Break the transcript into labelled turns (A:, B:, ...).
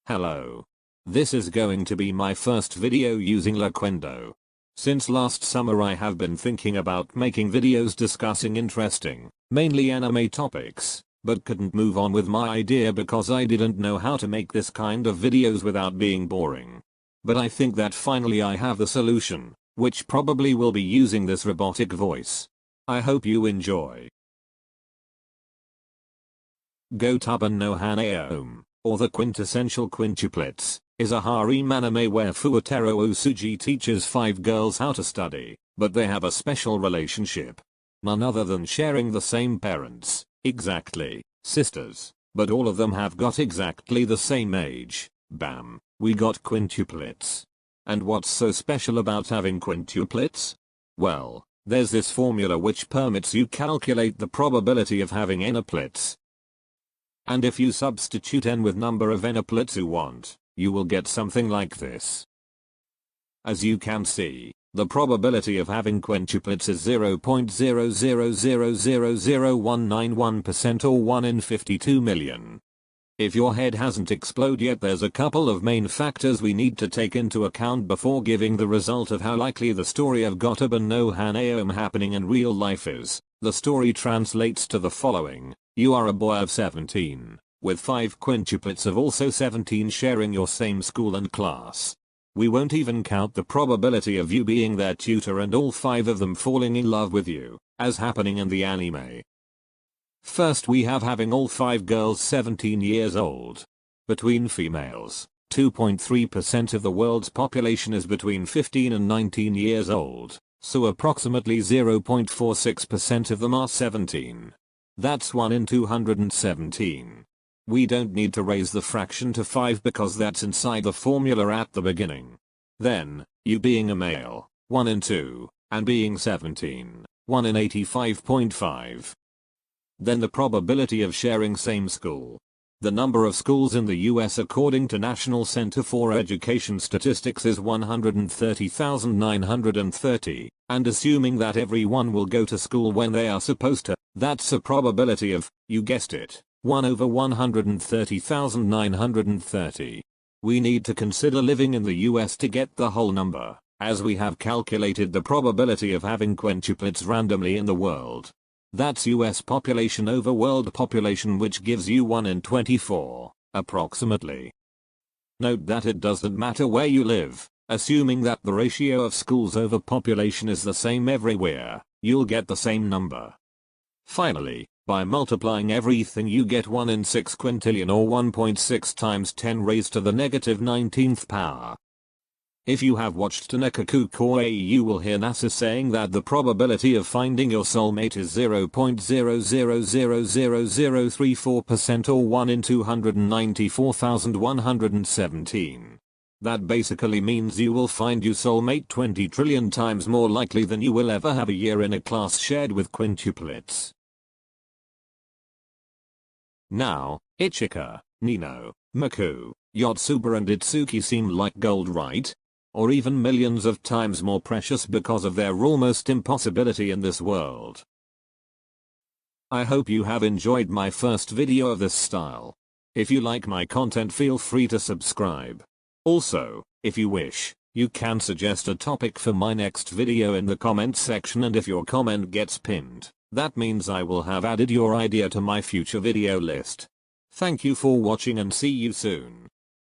A: Hello. This is going to be my first video using loquendo. Since last summer I have been thinking about making videos discussing interesting, mainly anime topics, but couldn't move on with my idea because I didn't know how to make this kind of videos without being boring. But I think that finally I have the solution, which probably will be using this robotic voice. I hope you enjoy. Gotoban no Hanaeum, or the Quintessential Quintuplets, is a harem anime where Fuotaro Osuji teaches 5 girls how to study, but they have a special relationship. None other than sharing the same parents, exactly, sisters, but all of them have got exactly the same age. Bam, we got quintuplets. And what's so special about having quintuplets? Well, there's this formula which permits you calculate the probability of having n-plets. And if you substitute n with number of n-plets you want, you will get something like this. As you can see, the probability of having quintuplets is 0.000000191% or 1 in 52 million. If your head hasn't exploded yet, there's a couple of main factors we need to take into account before giving the result of how likely the story of Gotoban no Hanaeum happening in real life is. The story translates to the following. You are a boy of 17, with 5 quintuplets of also 17 sharing your same school and class. We won't even count the probability of you being their tutor and all 5 of them falling in love with you, as happening in the anime. First we have having all 5 girls 17 years old. Between females, 2.3% of the world's population is between 15 and 19 years old, so approximately 0.46% of them are 17. That's 1 in 217. We don't need to raise the fraction to 5 because that's inside the formula at the beginning. Then, you being a male, 1 in 2, and being 17, 1 in 85.5. Then the probability of sharing same school. The number of schools in the US according to National Center for Education Statistics is 130,930, and assuming that everyone will go to school when they are supposed to, that's a probability of, you guessed it, 1 over 130,930. We need to consider living in the US to get the whole number, as we have calculated the probability of having quintuplets randomly in the world. That's US population over world population, which gives you 1 in 24, approximately. Note that it doesn't matter where you live, assuming that the ratio of schools over population is the same everywhere, you'll get the same number. Finally, by multiplying everything you get 1 in 6 quintillion or 1.6 times 10 raised to the negative 19th power. If you have watched Tanekaku Koei, you will hear NASA saying that the probability of finding your soulmate is 0.0000034% or 1 in 294,117. That basically means you will find your soulmate 20 trillion times more likely than you will ever have a year in a class shared with quintuplets. Now, Ichika, Nino, Maku, Yotsuba and Itsuki seem like gold, right? Or even millions of times more precious because of their almost impossibility in this world. I hope you have enjoyed my first video of this style. If you like my content, feel free to subscribe. Also, if you wish, you can suggest a topic for my next video in the comments section, and if your comment gets pinned, that means I will have added your idea to my future video list. Thank you for watching and see you soon.